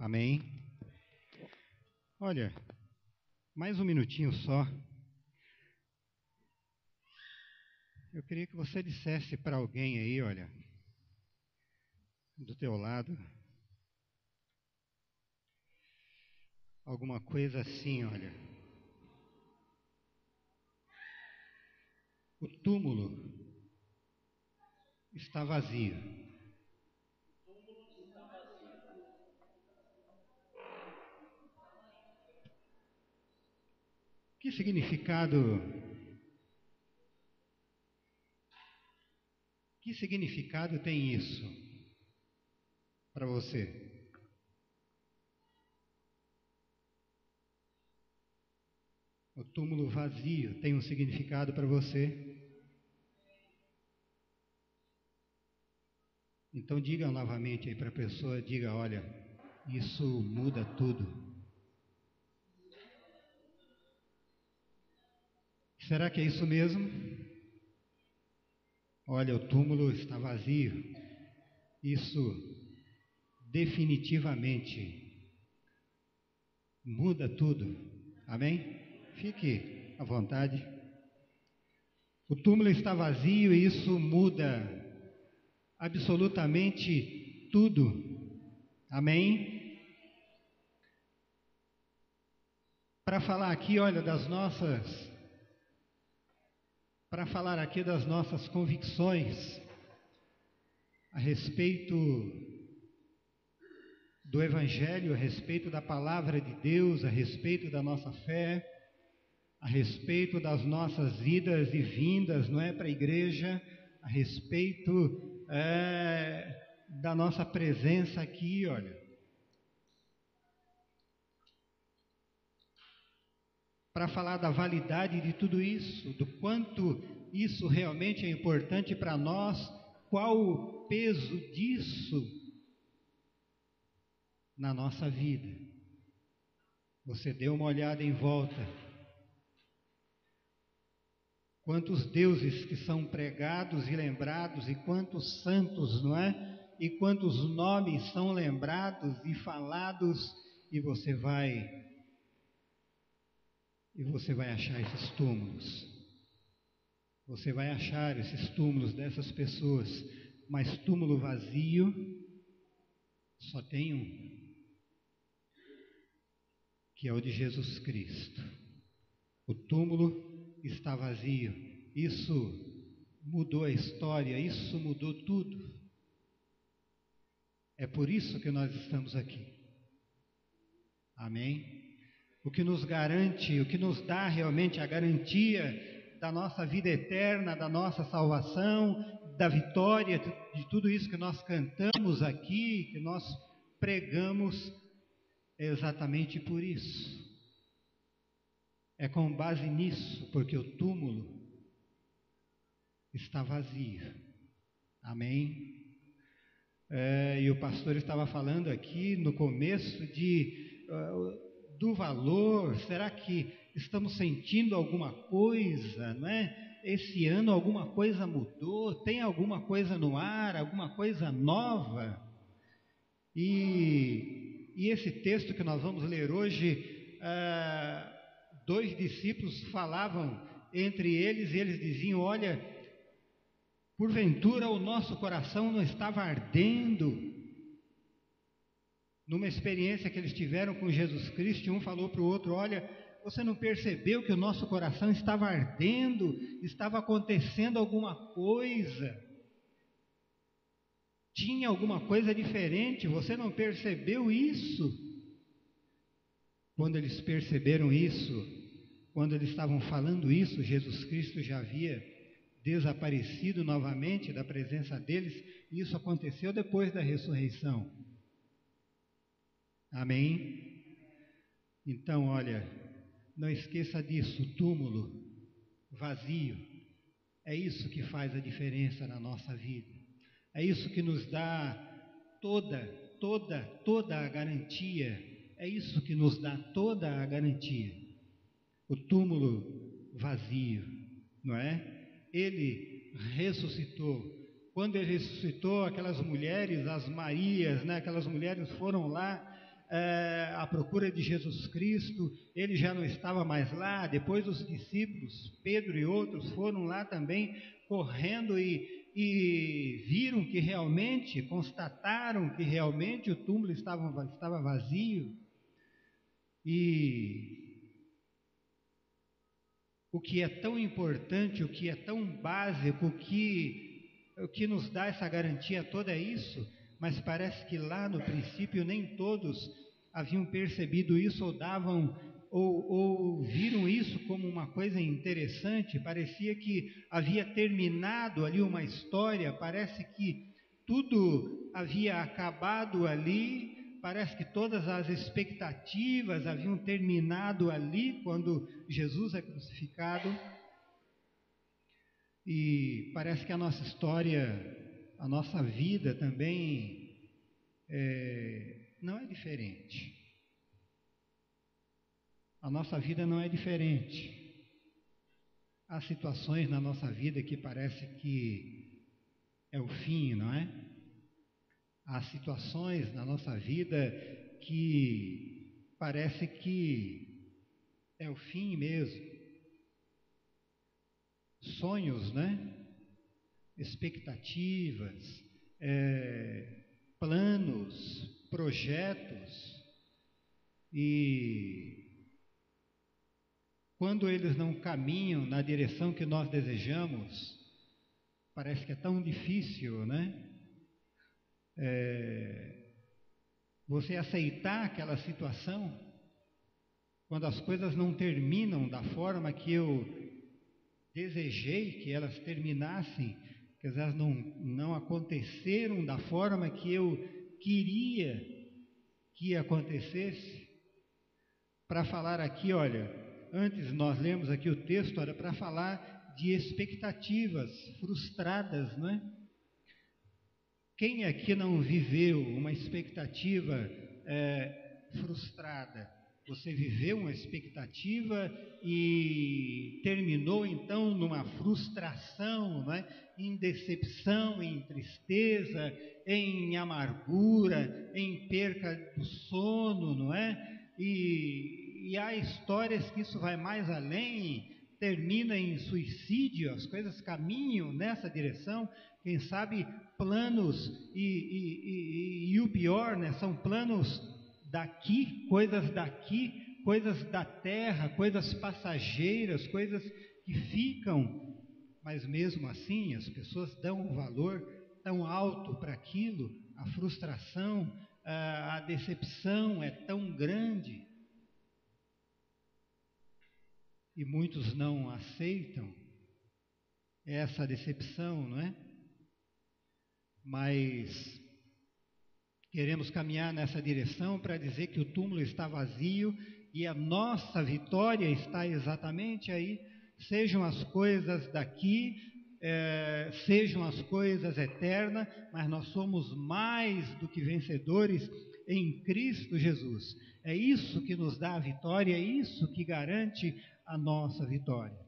Amém? Olha, mais um minutinho só. Eu queria que você dissesse para alguém aí, olha, do teu lado, alguma coisa assim, olha. O túmulo está vazio. Que significado tem isso para você? O túmulo vazio tem um significado para você? Então diga novamente aí para a pessoa, diga, olha, isso muda tudo. Será que é isso mesmo? Olha, o túmulo está vazio. Isso definitivamente muda tudo. Amém? Fique à vontade. O túmulo está vazio e isso muda absolutamente tudo. Amém? Para falar aqui, olha, para falar aqui das nossas convicções a respeito do Evangelho, a respeito da palavra de Deus, a respeito da nossa fé, a respeito das nossas idas e vindas, não é, para a igreja, a respeito da nossa presença aqui, olha. Para falar da validade de tudo isso, do quanto isso realmente é importante para nós, qual o peso disso na nossa vida. Você deu uma olhada em volta. Quantos deuses que são pregados e lembrados, e quantos santos, não é? E quantos nomes são lembrados e falados, e você vai achar esses túmulos. Você vai achar esses túmulos dessas pessoas, mas túmulo vazio só tem um, que é o de Jesus Cristo. O túmulo está vazio. Isso mudou a história, isso mudou tudo. É por isso que nós estamos aqui. Amém? O que nos garante, o que nos dá realmente a garantia da nossa vida eterna, da nossa salvação, da vitória, de tudo isso que nós cantamos aqui, que nós pregamos, é exatamente por isso. É com base nisso, porque o túmulo está vazio. Amém? E o pastor estava falando aqui no começo do valor. Será que estamos sentindo alguma coisa, não é? Esse ano alguma coisa mudou, tem alguma coisa no ar, alguma coisa nova? E esse texto que nós vamos ler hoje, dois discípulos falavam entre eles e eles diziam, olha, porventura o nosso coração não estava ardendo? Numa experiência que eles tiveram com Jesus Cristo, um falou para o outro, olha, você não percebeu que o nosso coração estava ardendo, estava acontecendo alguma coisa, tinha alguma coisa diferente, você não percebeu isso? Quando eles perceberam isso, quando eles estavam falando isso, Jesus Cristo já havia desaparecido novamente da presença deles, e isso aconteceu depois da ressurreição. Amém? Então, olha, não esqueça disso, o túmulo vazio, é isso que faz a diferença na nossa vida. É isso que nos dá toda a garantia. É isso que nos dá toda a garantia. O túmulo vazio, não é? Ele ressuscitou. Quando ele ressuscitou, aquelas mulheres, as Marias, né? Aquelas mulheres foram lá à procura de Jesus Cristo, ele já não estava mais lá. Depois os discípulos, Pedro e outros, foram lá também correndo e viram que realmente, constataram que realmente o túmulo estava vazio. E o que é tão importante, o que é tão básico, o que nos dá essa garantia toda é isso, mas parece que lá no princípio nem todos haviam percebido isso ou davam ou viram isso como uma coisa interessante. Parecia que havia terminado ali uma história, parece que tudo havia acabado ali. Parece que todas as expectativas haviam terminado ali quando Jesus é crucificado. E parece que a nossa história, a nossa vida também não é diferente. A nossa vida não é diferente. Há situações na nossa vida que parece que é o fim, não é? Há situações na nossa vida que parece que é o fim mesmo. Sonhos, né? Expectativas, planos, projetos, e quando eles não caminham na direção que nós desejamos, parece que é tão difícil, né? Você aceitar aquela situação, quando as coisas não terminam da forma que eu desejei que elas terminassem, que elas não aconteceram da forma que eu queria que acontecesse. Para falar aqui, olha, antes nós lemos aqui o texto, era para falar de expectativas frustradas, né? Quem aqui não viveu uma expectativa frustrada? Você viveu uma expectativa e terminou então numa frustração, não é? Em decepção, em tristeza, em amargura, em perca do sono, não é? E há histórias que isso vai mais além, termina em suicídio, as coisas caminham nessa direção. Quem sabe planos, e o pior, né, são planos daqui, coisas da terra, coisas passageiras, coisas que ficam, mas mesmo assim as pessoas dão um valor tão alto para aquilo, a frustração, a decepção é tão grande, e muitos não aceitam essa decepção, não é? Mas queremos caminhar nessa direção para dizer que o túmulo está vazio e a nossa vitória está exatamente aí. Sejam as coisas daqui, sejam as coisas eternas, mas nós somos mais do que vencedores em Cristo Jesus. É isso que nos dá a vitória, é isso que garante a nossa vitória.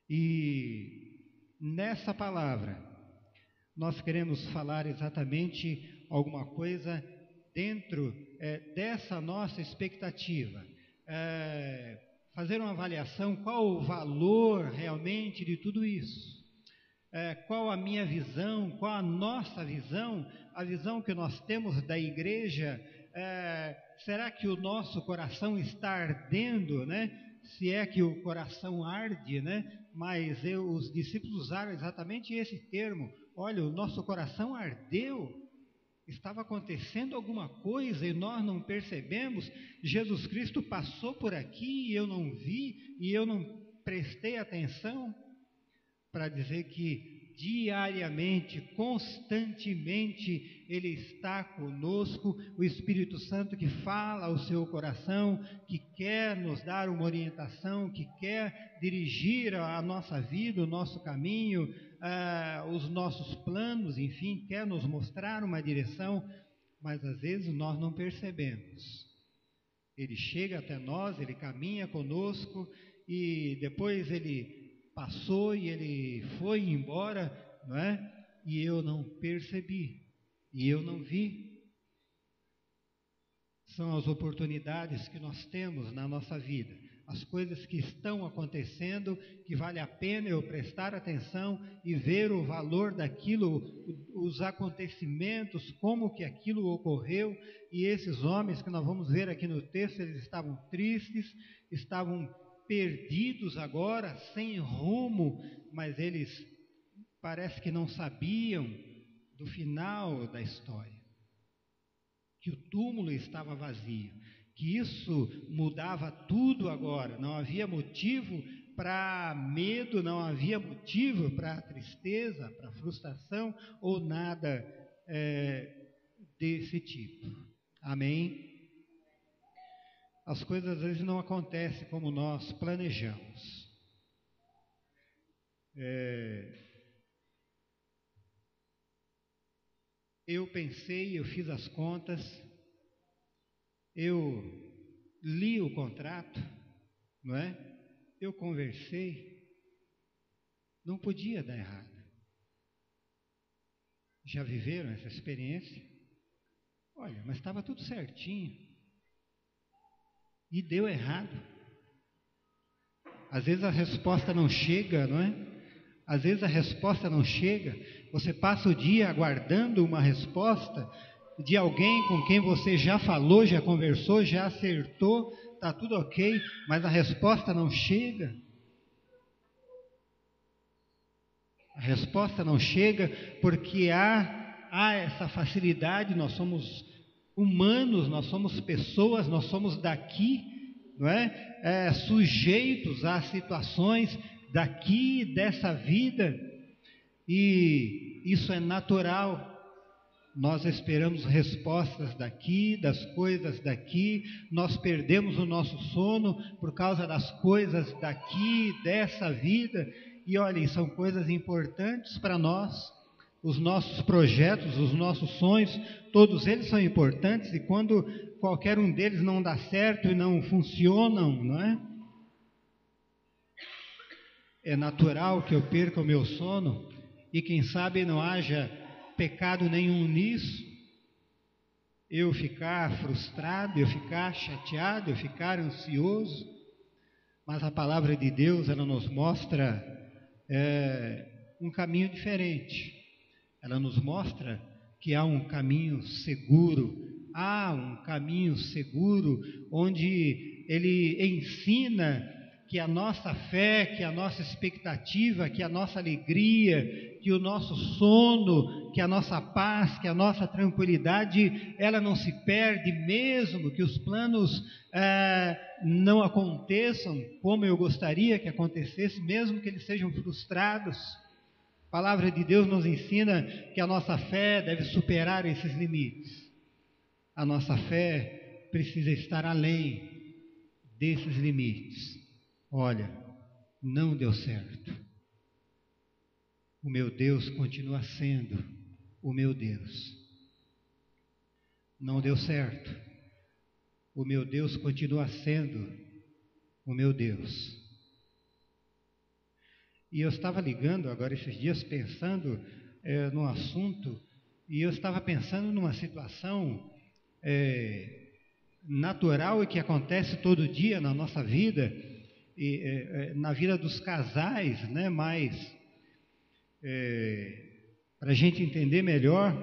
E nessa palavra, nós queremos falar exatamente alguma coisa dentro dessa nossa expectativa. Fazer uma avaliação, qual o valor realmente de tudo isso? Qual a minha visão, qual a nossa visão, a visão que nós temos da igreja? Será que o nosso coração está ardendo, né? Se é que o coração arde, né? Mas os discípulos usaram exatamente esse termo. Olha, o nosso coração ardeu, estava acontecendo alguma coisa e nós não percebemos. Jesus Cristo passou por aqui e eu não vi, e eu não prestei atenção. Para dizer que diariamente, constantemente, Ele está conosco, o Espírito Santo que fala ao seu coração, que quer nos dar uma orientação, que quer dirigir a nossa vida, o nosso caminho, os nossos planos, enfim, quer nos mostrar uma direção, mas às vezes nós não percebemos. Ele chega até nós, Ele caminha conosco e depois Ele passou e Ele foi embora, não é? E eu não percebi, e eu não vi. são as oportunidades que nós temos na nossa vida, as coisas que estão acontecendo, que vale a pena eu prestar atenção e ver o valor daquilo, os acontecimentos, como que aquilo ocorreu. E esses homens que nós vamos ver aqui no texto, eles estavam tristes, estavam perdidos agora, sem rumo, mas eles parece que não sabiam do final da história, que o túmulo estava vazio, que isso mudava tudo agora, não havia motivo para medo, não havia motivo para tristeza, para frustração ou nada desse tipo. Amém? As coisas às vezes não acontecem como nós planejamos. Eu pensei, eu fiz as contas, eu li o contrato, não é? Eu conversei, não podia dar errado. Já viveram essa experiência? Olha, mas estava tudo certinho e deu errado. Às vezes a resposta não chega, não é? Às vezes a resposta não chega, você passa o dia aguardando uma resposta de alguém com quem você já falou, já conversou, já acertou, está tudo ok, mas a resposta não chega. A resposta não chega porque há essa facilidade, nós somos humanos, nós somos pessoas, nós somos daqui, não é? Sujeitos a situações daqui, dessa vida, e isso é natural. Nós esperamos respostas daqui, das coisas daqui, nós perdemos o nosso sono por causa das coisas daqui, dessa vida, e olhem, são coisas importantes para nós. Os nossos projetos, os nossos sonhos, todos eles são importantes, e quando qualquer um deles não dá certo e não funcionam, não é? É natural que eu perca o meu sono e quem sabe não haja pecado nenhum nisso, eu ficar frustrado, eu ficar chateado, eu ficar ansioso, mas a palavra de Deus, ela nos mostra um caminho diferente. Ela nos mostra que há um caminho seguro, onde ele ensina que a nossa fé, que a nossa expectativa, que a nossa alegria, que o nosso sono, que a nossa paz, que a nossa tranquilidade, ela não se perde mesmo que os planos não aconteçam como eu gostaria que acontecesse, mesmo que eles sejam frustrados. A palavra de Deus nos ensina que a nossa fé deve superar esses limites. A nossa fé precisa estar além desses limites. Olha, não deu certo. O meu Deus continua sendo o meu Deus. Não deu certo. O meu Deus continua sendo o meu Deus. E eu estava ligando agora esses dias pensando num assunto, e eu estava pensando numa situação natural e que acontece todo dia na nossa vida, na vida dos casais, né? Mas para a gente entender melhor,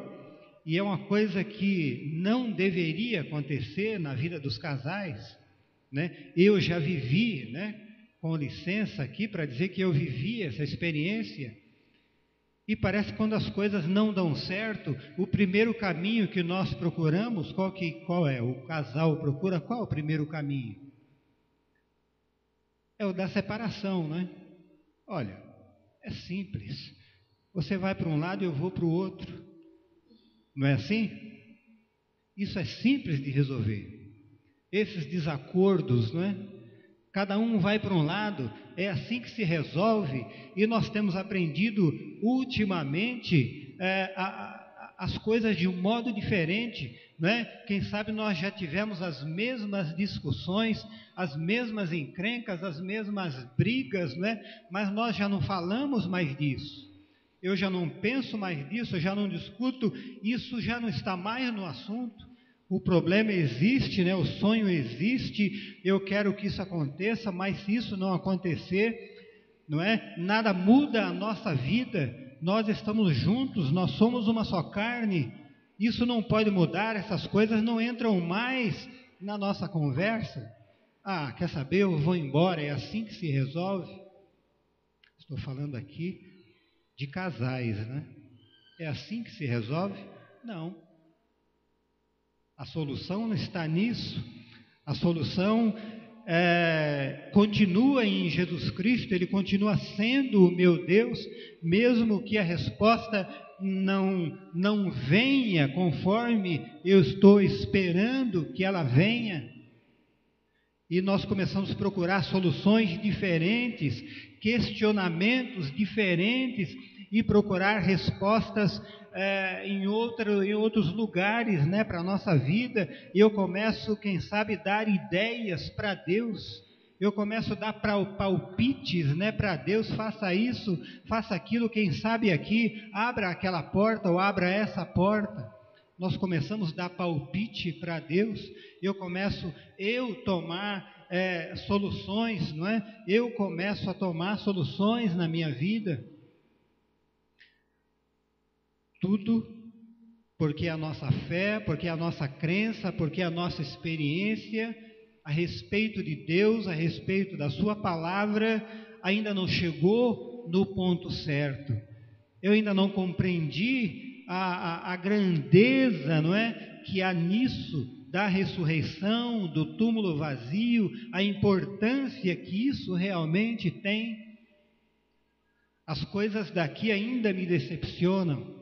e é uma coisa que não deveria acontecer na vida dos casais, né? Eu já vivi, né? Com licença aqui para dizer que eu vivi essa experiência, e parece que quando as coisas não dão certo, o primeiro caminho que nós procuramos, qual é? O casal procura qual o primeiro caminho? É o da separação, né? Olha, é simples. Você vai para um lado e eu vou para o outro. Não é assim? Isso é simples de resolver. Esses desacordos, não é? Cada um vai para um lado, é assim que se resolve, e nós temos aprendido ultimamente as coisas de um modo diferente, não é? Quem sabe nós já tivemos as mesmas discussões, as mesmas encrencas, as mesmas brigas, não é? Mas nós já não falamos mais disso. Eu já não penso mais disso, eu já não discuto, isso já não está mais no assunto. O problema existe, né? O sonho existe, eu quero que isso aconteça, mas se isso não acontecer, não é? Nada muda a nossa vida, nós estamos juntos, nós somos uma só carne, isso não pode mudar, essas coisas não entram mais na nossa conversa. Ah, quer saber, eu vou embora, é assim que se resolve? Estou falando aqui de casais, né? É assim que se resolve? Não. A solução não está nisso. A solução continua em Jesus Cristo, Ele continua sendo o meu Deus, mesmo que a resposta não venha conforme eu estou esperando que ela venha. E nós começamos a procurar soluções diferentes, questionamentos diferentes e procurar respostas em outros lugares, né, para a nossa vida. E eu começo, quem sabe, dar ideias para Deus. Eu começo a dar palpites, né, para Deus, faça isso, faça aquilo, quem sabe aqui, abra aquela porta ou abra essa porta. Nós começamos a dar palpite para Deus, eu começo tomar soluções, não é? Eu começo a tomar soluções na minha vida. Tudo porque a nossa fé, porque a nossa crença, porque a nossa experiência a respeito de Deus, a respeito da Sua palavra, ainda não chegou no ponto certo. Eu ainda não compreendi a grandeza, não é, que há nisso, da ressurreição, do túmulo vazio, a importância que isso realmente tem. As coisas daqui ainda me decepcionam,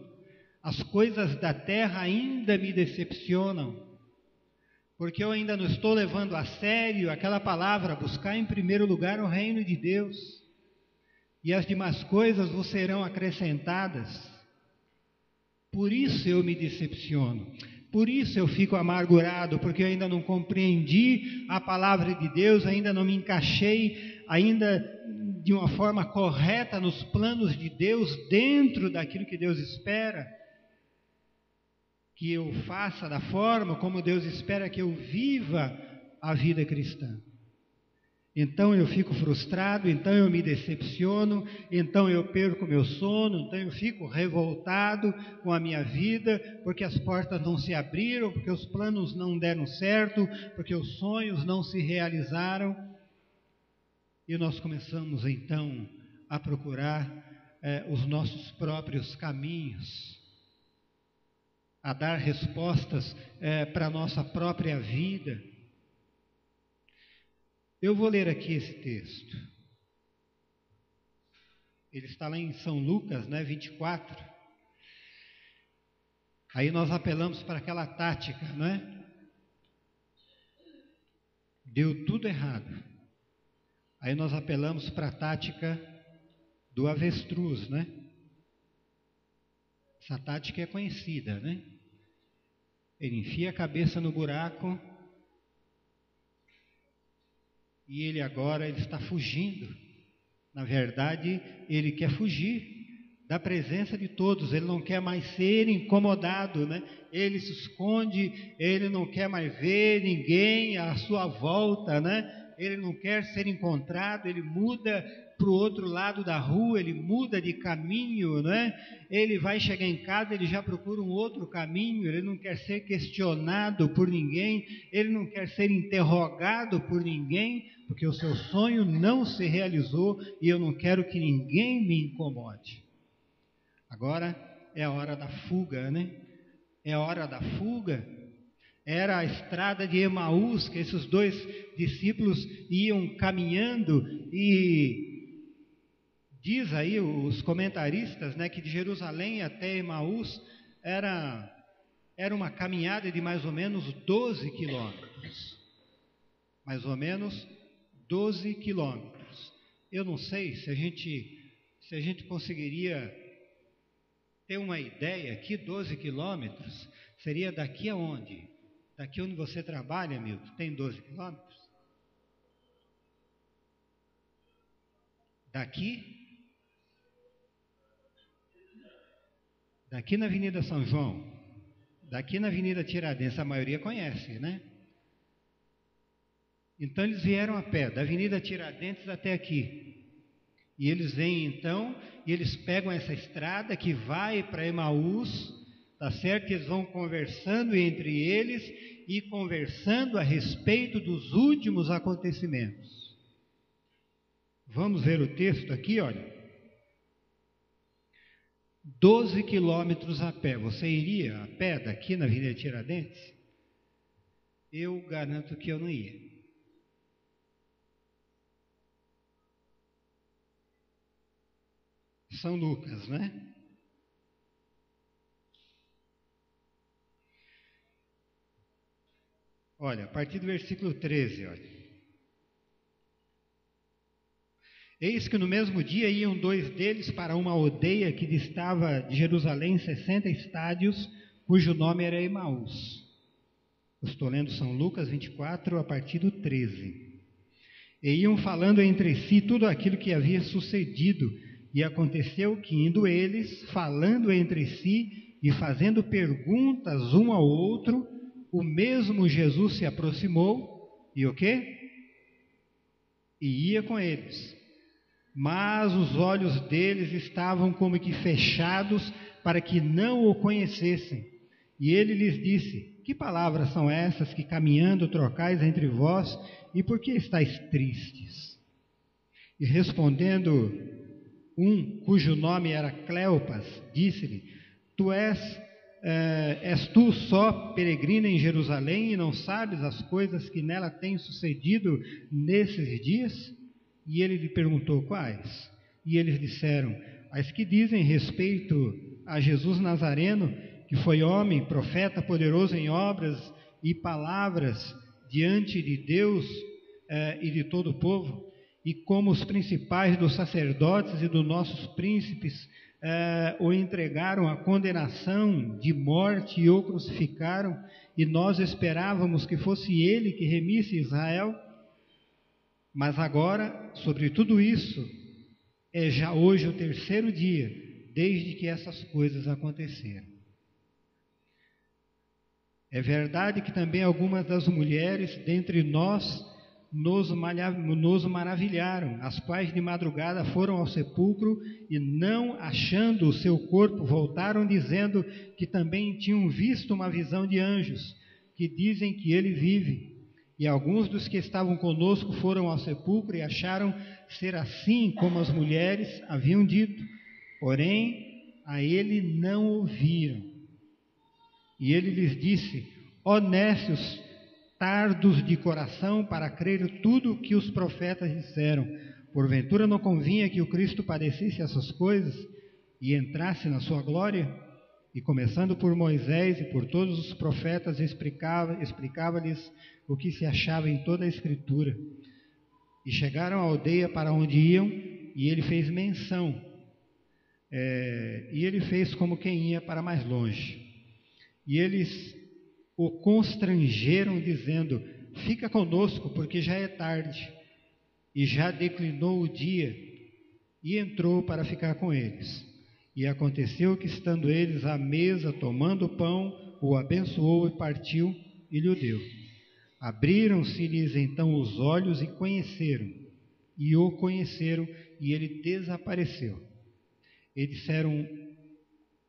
as coisas da terra ainda me decepcionam, porque eu ainda não estou levando a sério aquela palavra, buscar em primeiro lugar o reino de Deus, e as demais coisas vos serão acrescentadas. Por isso eu me decepciono, por isso eu fico amargurado, porque eu ainda não compreendi a palavra de Deus, ainda não me encaixei ainda de uma forma correta nos planos de Deus, dentro daquilo que Deus espera que eu faça, da forma como Deus espera que eu viva a vida cristã. Então eu fico frustrado, então eu me decepciono, então eu perco meu sono, então eu fico revoltado com a minha vida, porque as portas não se abriram, porque os planos não deram certo, porque os sonhos não se realizaram. E nós começamos então a procurar os nossos próprios caminhos, a dar respostas para a nossa própria vida. Eu vou ler aqui esse texto. Ele está lá em São Lucas, 24. Aí nós apelamos para aquela tática, não é? Deu tudo errado. Aí nós apelamos para a tática do avestruz, né? Essa tática é conhecida, né? Ele enfia a cabeça no buraco e ele está fugindo. Na verdade, ele quer fugir da presença de todos, ele não quer mais ser incomodado, né? Ele se esconde, ele não quer mais ver ninguém à sua volta, né? Ele não quer ser encontrado, ele muda para o outro lado da rua, ele muda de caminho, né? Ele vai chegar em casa, ele já procura um outro caminho, ele não quer ser questionado por ninguém, ele não quer ser interrogado por ninguém, porque o seu sonho não se realizou e eu não quero que ninguém me incomode. Agora é a hora da fuga, né? É a hora da fuga. Era a estrada de Emaús, que esses dois discípulos iam caminhando, e diz aí os comentaristas, né, que de Jerusalém até Emaús era uma caminhada de mais ou menos 12 quilômetros. Mais ou menos 12 quilômetros. Eu não sei se a gente conseguiria ter uma ideia aqui. 12 quilômetros seria daqui aonde? Daqui onde você trabalha, Milton, tem 12 quilômetros? Daqui na Avenida São João, daqui na Avenida Tiradentes, a maioria conhece, né? Então eles vieram a pé, da Avenida Tiradentes até aqui. E eles vêm então, e eles pegam essa estrada que vai para Emaús, tá certo? Eles vão conversando entre eles e conversando a respeito dos últimos acontecimentos. Vamos ver o texto aqui, olha. 12 quilômetros a pé. Você iria a pé daqui na Avenida Tiradentes? Eu garanto que eu não ia. São Lucas, né? Olha, a partir do versículo 13, olha. Eis que no mesmo dia iam 2 deles para uma aldeia que distava de Jerusalém 60 estádios, cujo nome era Emaús. Eu estou lendo São Lucas 24, a partir do 13. E iam falando entre si tudo aquilo que havia sucedido, e aconteceu que, indo eles, falando entre si e fazendo perguntas um ao outro, o mesmo Jesus se aproximou, e o quê? E ia com eles. Mas os olhos deles estavam como que fechados, para que não o conhecessem. E ele lhes disse: que palavras são essas que caminhando trocais entre vós, e por que estáis tristes? E respondendo um, cujo nome era Cleopas, disse-lhe: tu és tu só peregrina em Jerusalém e não sabes as coisas que nela têm sucedido nesses dias? E ele lhe perguntou: quais? E eles disseram: as que dizem respeito a Jesus Nazareno, que foi homem, profeta, poderoso em obras e palavras diante de Deus e de todo o povo, e como os principais dos sacerdotes e dos nossos príncipes o entregaram à condenação de morte e o crucificaram, e nós esperávamos que fosse ele que remisse Israel. Mas agora, sobre tudo isso, é já hoje o 3º dia, desde que essas coisas aconteceram. É verdade que também algumas das mulheres dentre nós nos maravilharam, as quais de madrugada foram ao sepulcro e, não achando o seu corpo, voltaram dizendo que também tinham visto uma visão de anjos, que dizem que ele vive. E alguns dos que estavam conosco foram ao sepulcro e acharam ser assim como as mulheres haviam dito, porém a ele não ouviram. E ele lhes disse: ó nécios, tardos de coração para crer tudo o que os profetas disseram, porventura não convinha que o Cristo padecesse essas coisas e entrasse na sua glória? E começando por Moisés e por todos os profetas, explicava-lhes o que se achava em toda a Escritura. E chegaram à aldeia para onde iam, e ele fez menção, e ele fez como quem ia para mais longe. E eles o constrangeram, dizendo: fica conosco, porque já é tarde, e já declinou o dia. E entrou para ficar com eles. E aconteceu que, estando eles à mesa, tomando o pão, o abençoou e partiu, e lhe o deu. Abriram-se-lhes então os olhos e conheceram, e o conheceram, e ele desapareceu. E disseram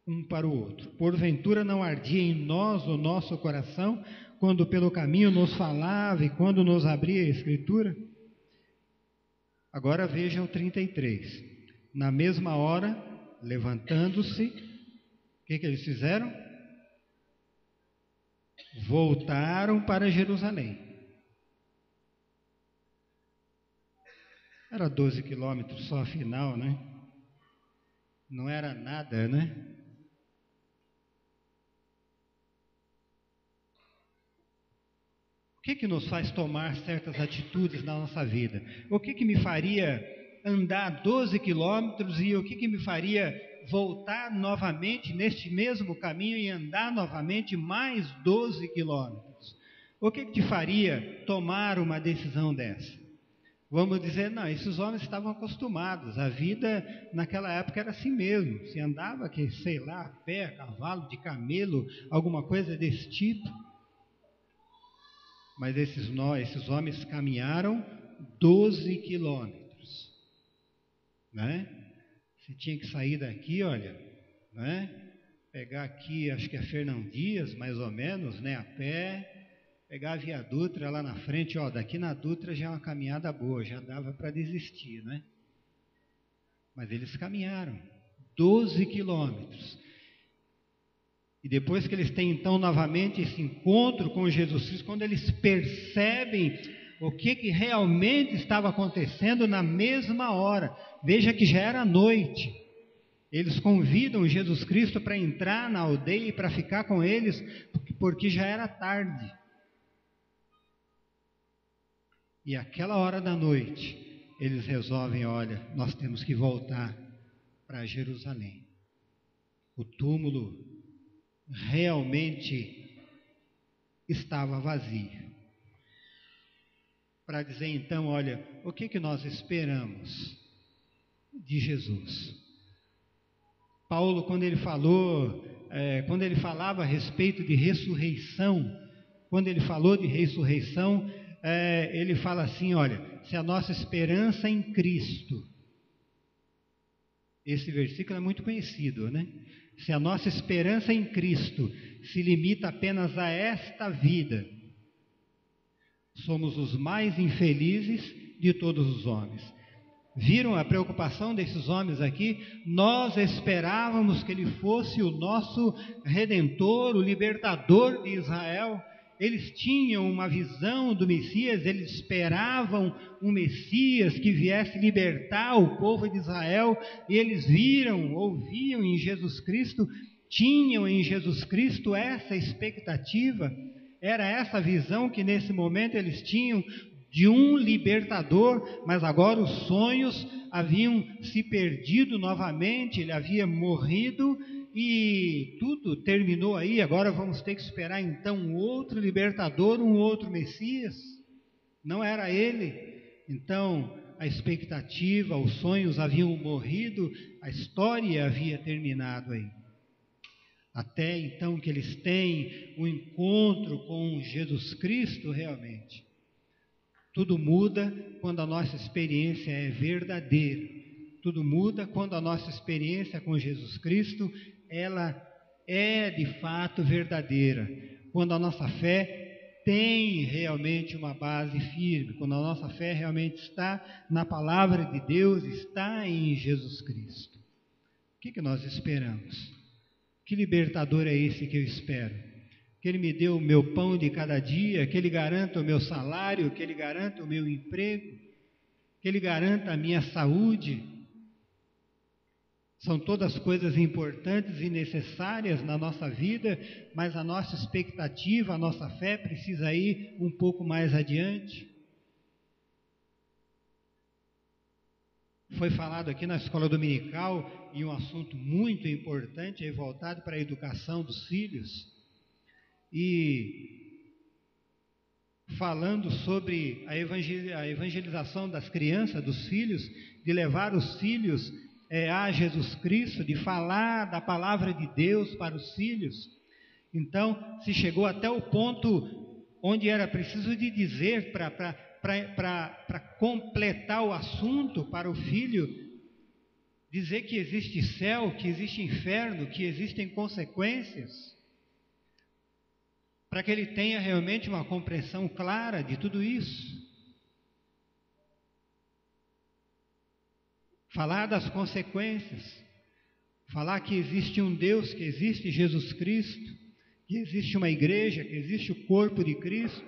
um para o outro: porventura não ardia em nós o nosso coração, quando pelo caminho nos falava e quando nos abria a Escritura? Agora veja o 33. Na mesma hora, levantando-se, o que eles fizeram? Voltaram para Jerusalém. Era 12 quilômetros só, afinal, né? Não era nada, né? O que nos faz tomar certas atitudes na nossa vida? O que me faria andar 12 quilômetros e o que me faria voltar novamente neste mesmo caminho e andar novamente mais 12 quilômetros? O que te faria tomar uma decisão dessa? vamos dizer, não, esses homens estavam acostumados, a vida naquela época era assim mesmo, se andava, que sei lá, a pé, a cavalo, de camelo, alguma coisa desse tipo. Mas esses homens caminharam 12 quilômetros, né? Você tinha que sair daqui, olha, né? Pegar aqui, acho que é Fernão Dias, mais ou menos, né? A pé, pegar a Via Dutra lá na frente, ó, daqui na Dutra já é uma caminhada boa, já dava para desistir, né? Mas eles caminharam 12 quilômetros. E depois que eles têm então novamente esse encontro com Jesus Cristo, quando eles percebem o que realmente estava acontecendo na mesma hora, veja que já era noite, eles convidam Jesus Cristo para entrar na aldeia e para ficar com eles, porque já era tarde. E aquela hora da noite, eles resolvem, olha, nós temos que voltar para Jerusalém. O túmulo realmente estava vazio. Para dizer então, olha, o que nós esperamos de Jesus? Paulo, quando ele falava a respeito de ressurreição, quando ele falou de ressurreição, ele fala assim, olha, se a nossa esperança em Cristo, esse versículo é muito conhecido, né? Se a nossa esperança em Cristo se limita apenas a esta vida, somos os mais infelizes de todos os homens. Viram a preocupação desses homens aqui? Nós esperávamos que ele fosse o nosso Redentor, o libertador de Israel. Eles tinham uma visão do Messias, eles esperavam um Messias que viesse libertar o povo de Israel, e eles viram, ouviam em Jesus Cristo, tinham em Jesus Cristo essa expectativa, era essa visão que nesse momento eles tinham de um libertador, mas agora os sonhos haviam se perdido novamente, ele havia morrido e tudo terminou aí. Agora vamos ter que esperar então um outro libertador, um outro Messias. Não era ele. Então a expectativa, os sonhos haviam morrido, a história havia terminado aí. Até então que eles têm um encontro com Jesus Cristo realmente. Tudo muda quando a nossa experiência é verdadeira. Tudo muda quando a nossa experiência com Jesus Cristo, ela é de fato verdadeira. Quando a nossa fé tem realmente uma base firme, quando a nossa fé realmente está na palavra de Deus, está em Jesus Cristo. O que nós esperamos? Que libertador é esse que eu espero? Que Ele me dê o meu pão de cada dia, que Ele garanta o meu salário, que Ele garanta o meu emprego, que Ele garanta a minha saúde. São todas coisas importantes e necessárias na nossa vida, mas a nossa expectativa, a nossa fé precisa ir um pouco mais adiante. Foi falado aqui na escola dominical, e um assunto muito importante, voltado para a educação dos filhos, e falando sobre a evangelização das crianças, dos filhos, de levar os filhos a Jesus Cristo, de falar da palavra de Deus para os filhos. Então, se chegou até o ponto onde era preciso de dizer, para completar o assunto para o filho, dizer que existe céu, que existe inferno, que existem consequências, para que ele tenha realmente uma compreensão clara de tudo isso. Falar das consequências, falar que existe um Deus, que existe Jesus Cristo, que existe uma igreja, que existe o corpo de Cristo,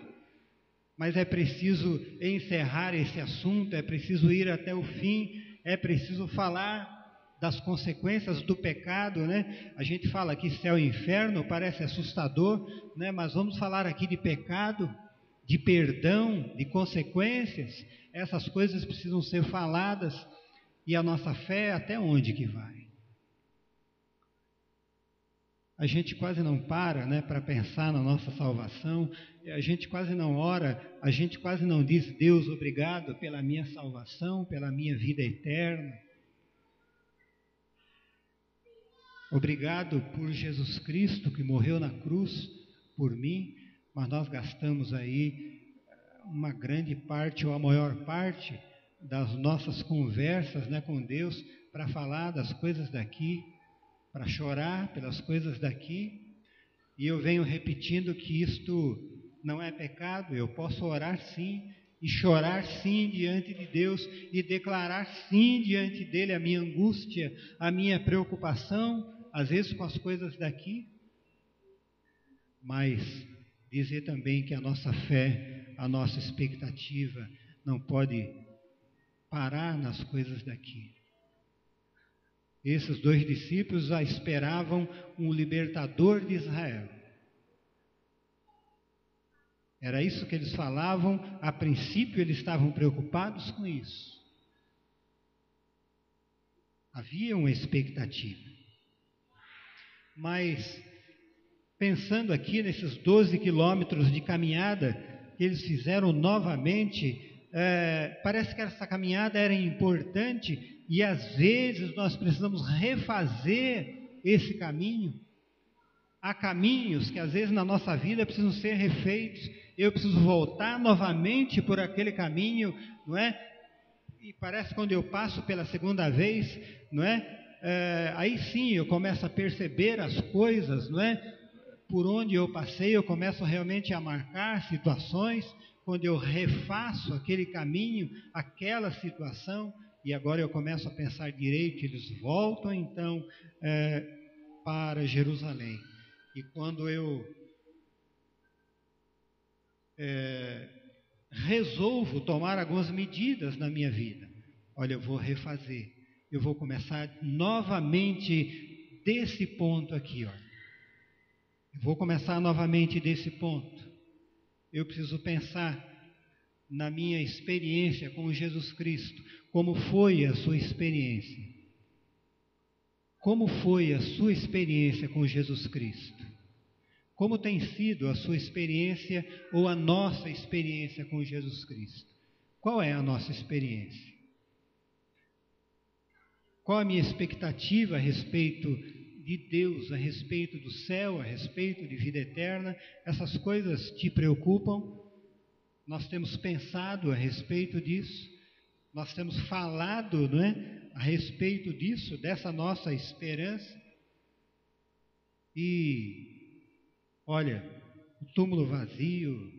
mas é preciso encerrar esse assunto, é preciso ir até o fim, é preciso falar das consequências do pecado, né? A gente fala aqui céu e inferno, parece assustador, né? Mas vamos falar aqui de pecado, de perdão, de consequências. Essas coisas precisam ser faladas. E a nossa fé até onde que vai? a gente quase não para, né, para pensar na nossa salvação, a gente quase não ora, a gente quase não diz: Deus, obrigado pela minha salvação, pela minha vida eterna. Obrigado por Jesus Cristo que morreu na cruz por mim, mas nós gastamos aí uma grande parte ou a maior parte das nossas conversas, né, com Deus para falar das coisas daqui, para chorar pelas coisas daqui. E eu venho repetindo que isto não é pecado. Eu posso orar sim e chorar sim diante de Deus e declarar sim diante dele a minha angústia, a minha preocupação, às vezes com as coisas daqui, mas dizer também que a nossa fé, a nossa expectativa não pode parar nas coisas daqui. Esses 2 discípulos já esperavam um libertador de Israel. Era isso que eles falavam, a princípio eles estavam preocupados com isso. Havia uma expectativa. Mas, pensando aqui nesses 12 quilômetros de caminhada que eles fizeram novamente, parece que essa caminhada era importante e às vezes nós precisamos refazer esse caminho. Há caminhos que às vezes na nossa vida precisam ser refeitos. Eu preciso voltar novamente por aquele caminho, não é? E parece que quando eu passo pela segunda vez, não é? Aí sim eu começo a perceber as coisas, não é? Por onde eu passei, eu começo realmente a marcar situações, quando eu refaço aquele caminho, aquela situação, e agora eu começo a pensar direito, eles voltam então para Jerusalém. E quando eu resolvo tomar algumas medidas na minha vida, olha, eu vou refazer, eu vou começar novamente desse ponto aqui, ó. Eu vou começar novamente desse ponto. Eu preciso pensar na minha experiência com Jesus Cristo. Como foi a sua experiência? Como foi a sua experiência com Jesus Cristo? Como tem sido a sua experiência ou a nossa experiência com Jesus Cristo? Qual é a nossa experiência? Qual a minha expectativa a respeito de Deus, a respeito do céu, a respeito de vida eterna? Essas coisas te preocupam? Nós temos pensado a respeito disso? Nós temos falado, não é, a respeito disso, dessa nossa esperança? E, olha, o túmulo vazio,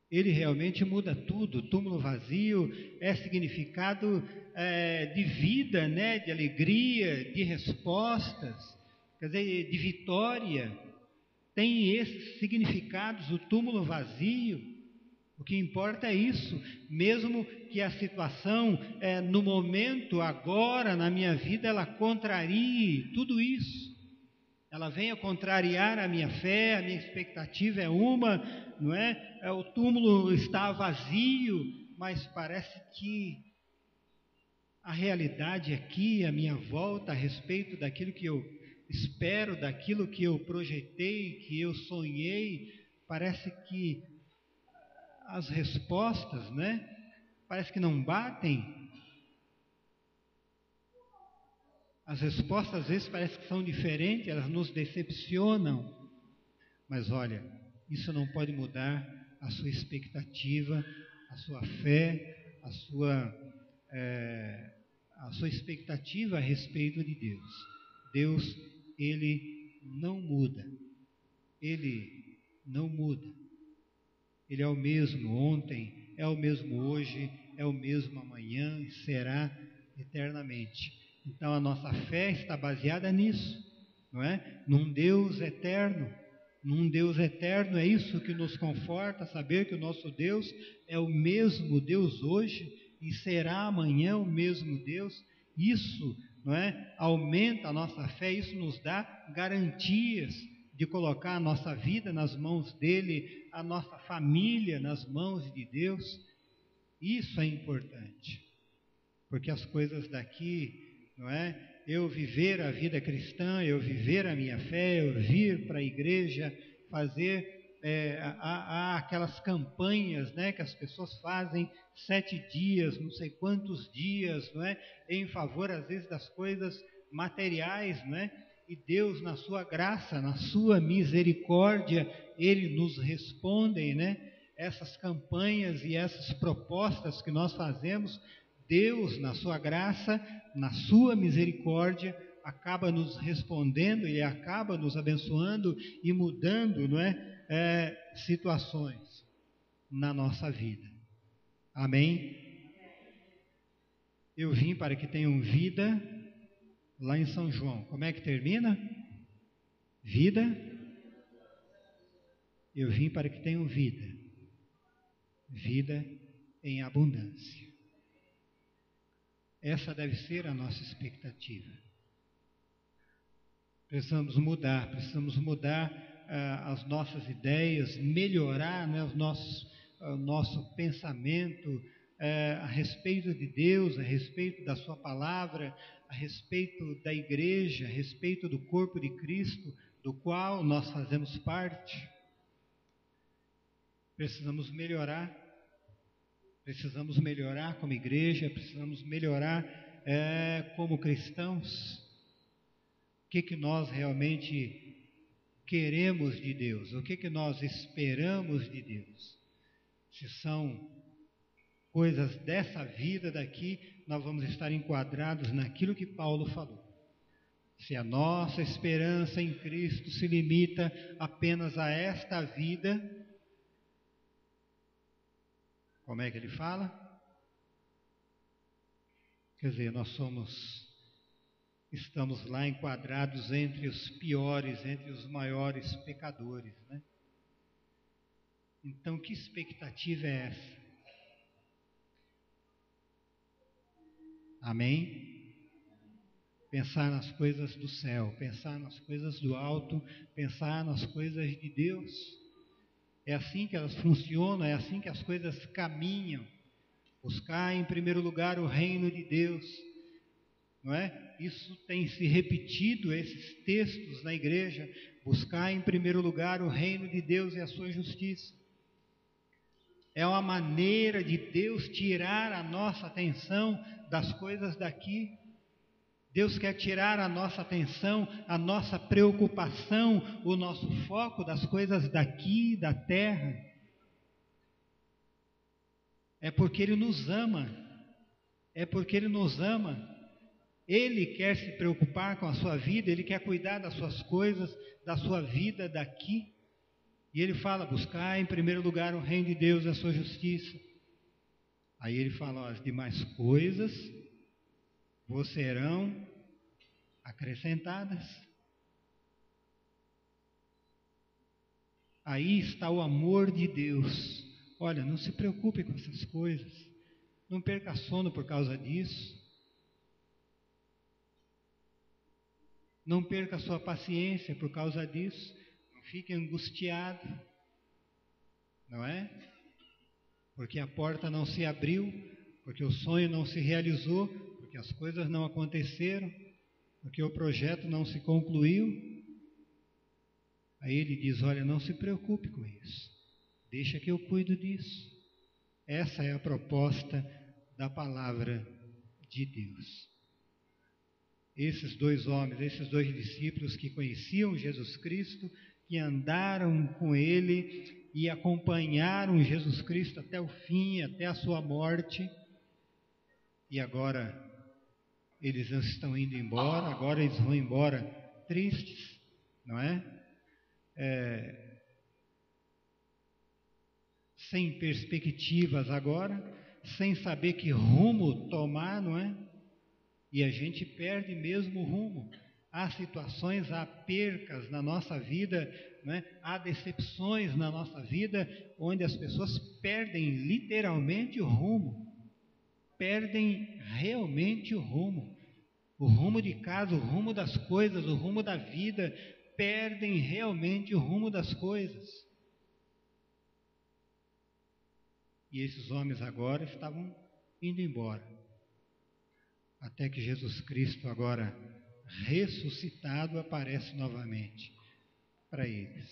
ele realmente muda tudo. O túmulo vazio é significado de vida, né? De alegria, de respostas, quer dizer, de vitória. Tem esses significados, o túmulo vazio. O que importa é isso, mesmo que a situação no momento, agora, na minha vida, ela contrarie tudo isso. Ela venha contrariar a minha fé, a minha expectativa é uma, não é? O túmulo está vazio, mas parece que a realidade aqui, a minha volta a respeito daquilo que eu espero, daquilo que eu projetei, que eu sonhei, parece que as respostas, né? Parece que não batem. As respostas às vezes parece que são diferentes, elas nos decepcionam. Mas olha, isso não pode mudar a sua expectativa, a sua fé, a sua expectativa a respeito de Deus. Deus, Ele não muda. Ele não muda. Ele é o mesmo ontem, é o mesmo hoje, é o mesmo amanhã e será eternamente. Então a nossa fé está baseada nisso, não é? Num Deus eterno. Num Deus eterno, é isso que nos conforta, saber que o nosso Deus é o mesmo Deus hoje e será amanhã o mesmo Deus. Isso, não é? Aumenta a nossa fé, isso nos dá garantias de colocar a nossa vida nas mãos dele, a nossa família nas mãos de Deus. Isso é importante, porque as coisas daqui, não é? eu viver a vida cristã, eu viver a minha fé, eu vir para a igreja, fazer há aquelas campanhas, né, que as pessoas fazem 7 dias, não sei quantos dias, não é, em favor às vezes das coisas materiais, não é? E Deus, na sua graça, na sua misericórdia, Ele nos responde, né? Essas campanhas e essas propostas que nós fazemos, Deus, na sua graça, na sua misericórdia, acaba nos respondendo, Ele acaba nos abençoando e mudando, não é? Situações na nossa vida. Amém? Eu vim para que tenham vida lá em São João. Como é que termina? Vida. Eu vim para que tenham vida. Vida em abundância. Essa deve ser a nossa expectativa. Precisamos mudar as nossas ideias, melhorar, né, o nosso pensamento a respeito de Deus, a respeito da Sua palavra, a respeito da igreja, a respeito do corpo de Cristo, do qual nós fazemos parte. Precisamos melhorar como igreja, precisamos melhorar como cristãos. O que nós realmente queremos de Deus? O que nós esperamos de Deus? Se são coisas dessa vida daqui, nós vamos estar enquadrados naquilo que Paulo falou. Se a nossa esperança em Cristo se limita apenas a esta vida, como é que ele fala? Quer dizer, estamos lá enquadrados entre os piores, entre os maiores pecadores, né? Então, que expectativa é essa? Amém? Pensar nas coisas do céu, pensar nas coisas do alto, pensar nas coisas de Deus. É assim que elas funcionam, é assim que as coisas caminham. Buscar em primeiro lugar o reino de Deus, não é? Isso tem se repetido, esses textos na igreja. Buscar em primeiro lugar o reino de Deus e a sua justiça. É uma maneira de Deus tirar a nossa atenção das coisas daqui. Deus quer tirar a nossa atenção, a nossa preocupação, o nosso foco das coisas daqui, da terra. É porque Ele nos ama. É porque Ele nos ama. Ele quer se preocupar com a sua vida, Ele quer cuidar das suas coisas, da sua vida daqui. E Ele fala, buscar em primeiro lugar o reino de Deus e a sua justiça. Aí Ele fala, ó, as demais coisas vos serão acrescentadas. Aí está o amor de Deus. Olha, não se preocupe com essas coisas. Não perca sono por causa disso. Não perca a sua paciência por causa disso. Não fique angustiado. Não é? Porque a porta não se abriu, porque o sonho não se realizou, porque as coisas não aconteceram, porque o projeto não se concluiu. Aí ele diz, olha, não se preocupe com isso. Deixa que eu cuido disso. Essa é a proposta da palavra de Deus. Esses 2 homens, esses 2 discípulos que conheciam Jesus Cristo, que andaram com Ele e acompanharam Jesus Cristo até o fim, até a sua morte, e agora eles estão indo embora, agora eles vão embora tristes, não é? Sem perspectivas agora, sem saber que rumo tomar, não é? E a gente perde mesmo o rumo. Há situações, há percas na nossa vida, né? Há decepções na nossa vida, onde as pessoas perdem literalmente o rumo. Perdem realmente o rumo de casa, o rumo das coisas, o rumo da vida, perdem realmente o rumo das coisas. E esses homens agora estavam indo embora. Até que Jesus Cristo agora ressuscitado aparece novamente para eles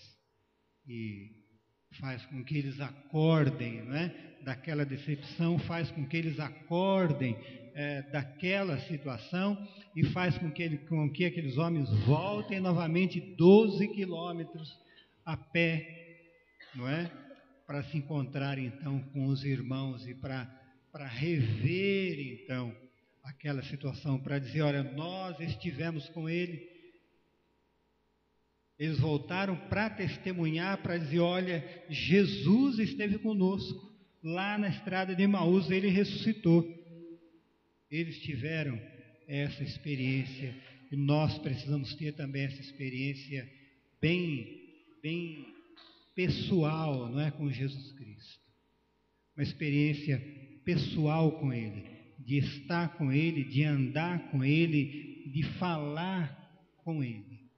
e faz com que eles acordem, né, daquela decepção, faz com que eles acordem daquela situação e faz com que aqueles homens voltem novamente 12 quilômetros a pé, não é? Para se encontrar então com os irmãos e para rever então aquela situação, para dizer, olha, nós estivemos com ele. Eles voltaram para testemunhar, para dizer, olha, Jesus esteve conosco, lá na estrada de Emaús, ele ressuscitou. Eles tiveram essa experiência e nós precisamos ter também essa experiência bem pessoal, não é, com Jesus Cristo. Uma experiência pessoal com Ele, de estar com Ele, de andar com Ele, de falar com Ele.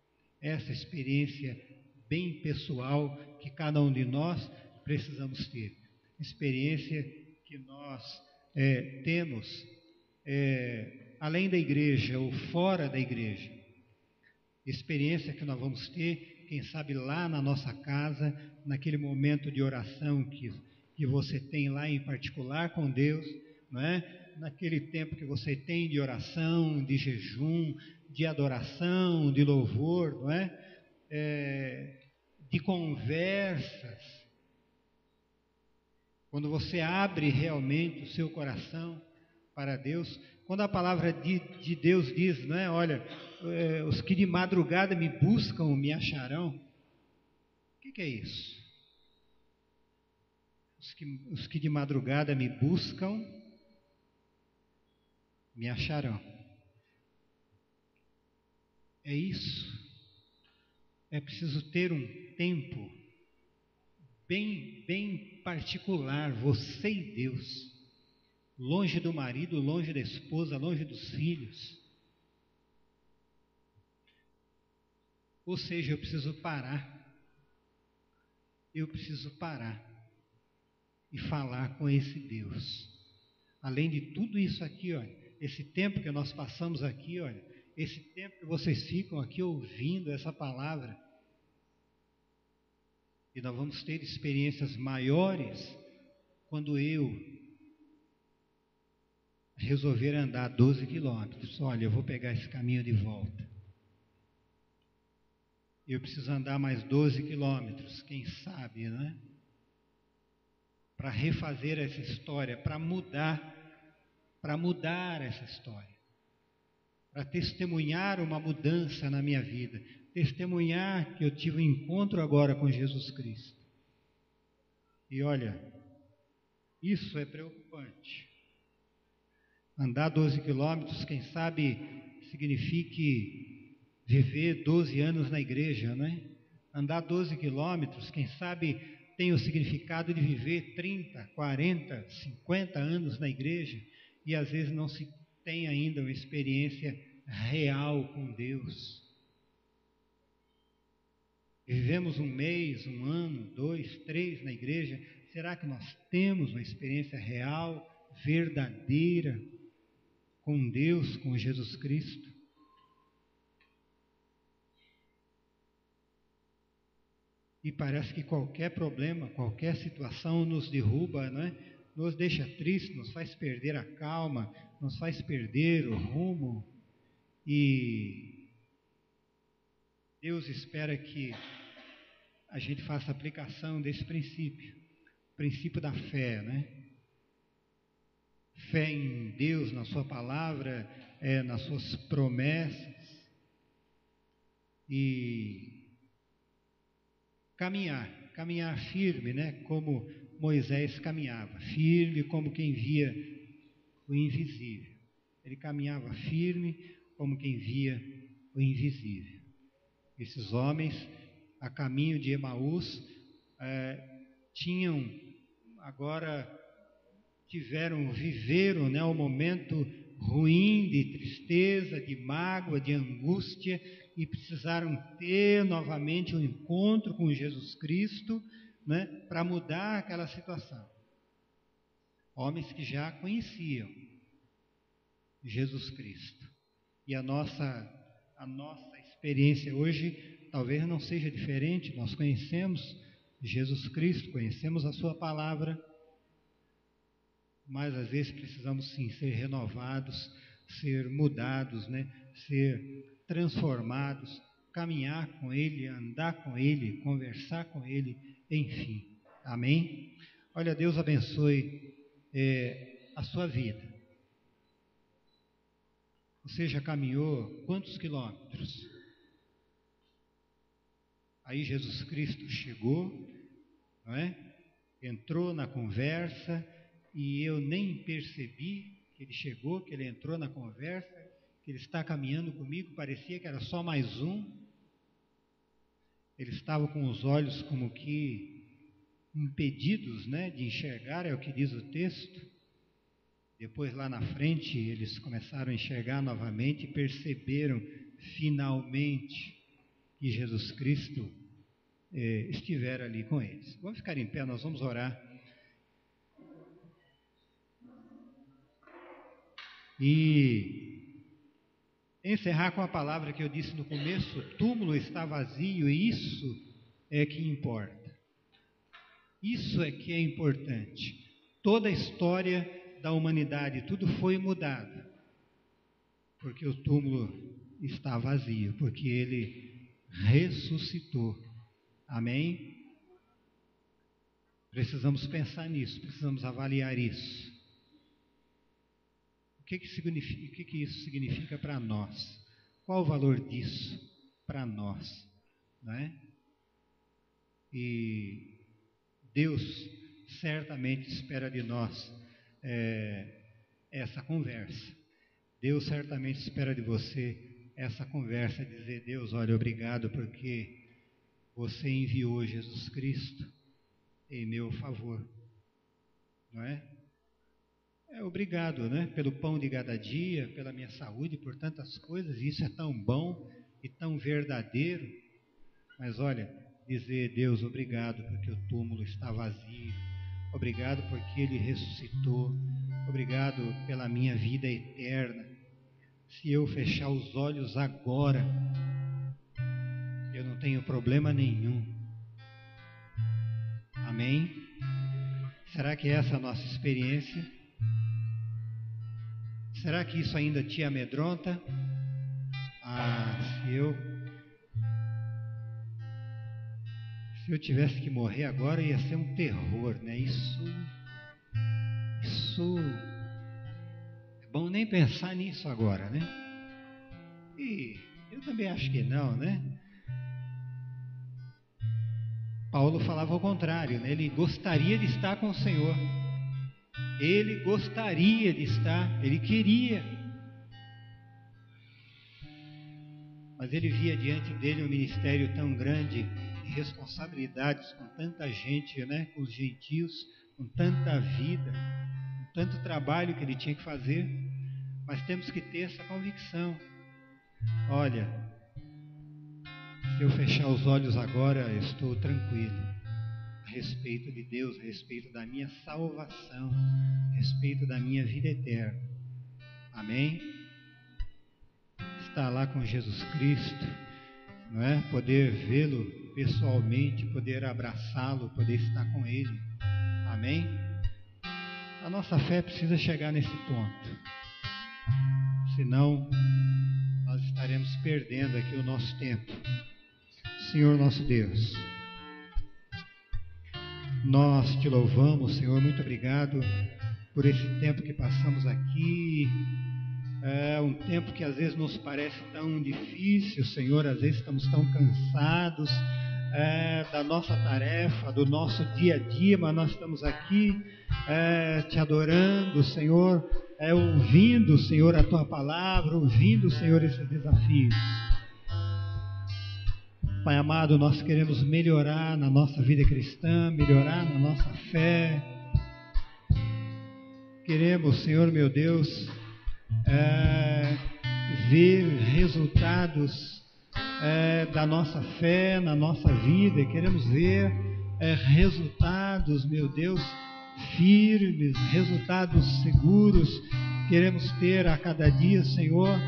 Essa experiência bem pessoal que cada um de nós precisamos ter. Experiência que nós temos além da igreja ou fora da igreja. Experiência que nós vamos ter, quem sabe lá na nossa casa, naquele momento de oração que você tem lá em particular com Deus, não é? Naquele tempo que você tem de oração, de jejum, de adoração, de louvor, não é? De conversas. Quando você abre realmente o seu coração para Deus, quando a palavra de Deus diz, não é? Olha, os que de madrugada me buscam, me acharão. O que é isso? Os que de madrugada me buscam, me acharão. É isso. É preciso ter um tempo bem particular, você e Deus. Longe do marido, longe da esposa, longe dos filhos. Ou seja, eu preciso parar. Eu preciso parar e falar com esse Deus. Além de tudo isso aqui, olha, esse tempo que nós passamos aqui, olha, esse tempo que vocês ficam aqui ouvindo essa palavra, e nós vamos ter experiências maiores quando eu resolver andar 12 quilômetros. Olha, eu vou pegar esse caminho de volta. Eu preciso andar mais 12 quilômetros, quem sabe, né? Para refazer essa história, para mudar essa história. Para testemunhar uma mudança na minha vida. Testemunhar que eu tive um encontro agora com Jesus Cristo. E olha, isso é preocupante. Andar 12 quilômetros, quem sabe, signifique viver 12 anos na igreja, não é? Andar 12 quilômetros, quem sabe, tem o significado de viver 30, 40, 50 anos na igreja e às vezes não se tem ainda uma experiência real com Deus. Vivemos um mês, um ano, 2, 3 na igreja, será que nós temos uma experiência real, verdadeira, com Deus, com Jesus Cristo? E parece que qualquer problema, qualquer situação nos derruba, não é? Nos deixa tristes, nos faz perder a calma, nos faz perder o rumo. E Deus espera que a gente faça aplicação desse princípio, o princípio da fé, né? Fé em Deus, na sua palavra, nas suas promessas. E caminhar firme, né? Como Moisés caminhava, firme como quem via o invisível. Ele caminhava firme como quem via o invisível. Esses homens, a caminho de Emaús, viveram, né, um momento ruim de tristeza, de mágoa, de angústia, e precisaram ter novamente um encontro com Jesus Cristo, né, para mudar aquela situação. Homens que já conheciam Jesus Cristo. E a A nossa experiência hoje talvez não seja diferente. Nós conhecemos Jesus Cristo, conhecemos a sua palavra, mas às vezes precisamos sim ser renovados, ser mudados, né? Ser transformados, caminhar com Ele, andar com Ele, conversar com Ele, enfim. Amém? Olha, Deus abençoe a sua vida. Você já caminhou quantos quilômetros? Aí Jesus Cristo chegou, não é? Entrou na conversa e eu nem percebi que ele chegou, que ele entrou na conversa, que ele está caminhando comigo, parecia que era só mais um. Ele estava com os olhos como que impedidos, né, de enxergar, é o que diz o texto. Depois lá na frente eles começaram a enxergar novamente e perceberam finalmente que Jesus Cristo estivera ali com eles. Vamos ficar em pé, nós vamos orar. E encerrar com a palavra que eu disse no começo: o túmulo está vazio, e isso é que importa. Isso é que é importante. Toda a história da humanidade, tudo foi mudado, porque o túmulo está vazio, porque ele ressuscitou. Amém? Precisamos pensar nisso, precisamos avaliar isso. O que isso significa para nós? Qual o valor disso para nós? Não é? E Deus certamente espera de nós essa conversa. Deus certamente espera de você essa conversa, dizer: Deus, olha, obrigado porque você enviou Jesus Cristo em meu favor, não é? Obrigado, né? Pelo pão de cada dia, pela minha saúde, por tantas coisas. Isso é tão bom e tão verdadeiro. Mas olha, dizer: Deus, obrigado porque o túmulo está vazio. Obrigado porque Ele ressuscitou. Obrigado pela minha vida eterna. Se eu fechar os olhos agora, eu não tenho problema nenhum. Amém? Será que essa é a nossa experiência? Será que isso ainda te amedronta? Se eu tivesse que morrer agora, ia ser um terror, né? Isso é bom nem pensar nisso agora, né? E eu também acho que não, né? Paulo falava ao contrário, né? Ele gostaria de estar com o Senhor. Ele gostaria de estar, ele queria. Mas ele via diante dele um ministério tão grande, de responsabilidades com tanta gente, né? Com os gentios, com tanta vida, com tanto trabalho que ele tinha que fazer. Mas temos que ter essa convicção. Olha, se eu fechar os olhos agora, eu estou tranquilo. A respeito de Deus, a respeito da minha salvação, a respeito da minha vida eterna. Amém? Estar lá com Jesus Cristo, não é? Poder vê-lo pessoalmente, poder abraçá-lo, poder estar com Ele. Amém? A nossa fé precisa chegar nesse ponto. Senão, nós estaremos perdendo aqui o nosso tempo. Senhor nosso Deus, nós te louvamos, Senhor, muito obrigado por esse tempo que passamos aqui. É um tempo que às vezes nos parece tão difícil, Senhor, às vezes estamos tão cansados da nossa tarefa, do nosso dia a dia, mas nós estamos aqui te adorando, Senhor, ouvindo, Senhor, a Tua palavra, ouvindo, Senhor, esses desafios. Pai amado, nós queremos melhorar na nossa vida cristã, melhorar na nossa fé. Queremos, Senhor meu Deus, ver resultados da nossa fé na nossa vida. Queremos ver resultados, meu Deus, firmes, resultados seguros. Queremos ter a cada dia, Senhor,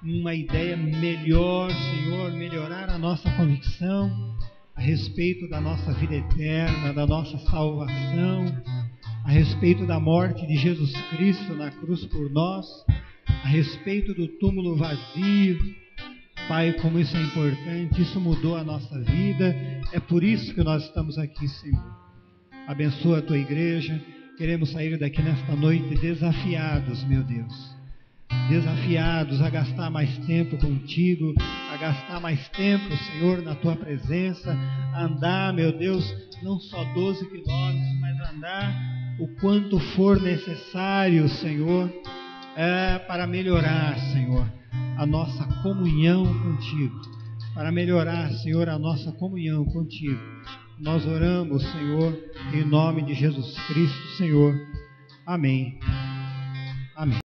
uma ideia melhor, Senhor, melhorar a nossa convicção a respeito da nossa vida eterna, da nossa salvação, a respeito da morte de Jesus Cristo na cruz por nós, a respeito do túmulo vazio. Pai, como isso é importante, isso mudou a nossa vida, é por isso que nós estamos aqui, Senhor. Abençoa a tua igreja, queremos sair daqui nesta noite desafiados, meu Deus, desafiados a gastar mais tempo contigo, a gastar mais tempo, Senhor, na tua presença, a andar, meu Deus, não só 12 quilômetros, mas andar o quanto for necessário, Senhor, para melhorar, Senhor, a nossa comunhão contigo, para melhorar, Senhor, a nossa comunhão contigo. Nós oramos, Senhor, em nome de Jesus Cristo, Senhor. Amém. Amém.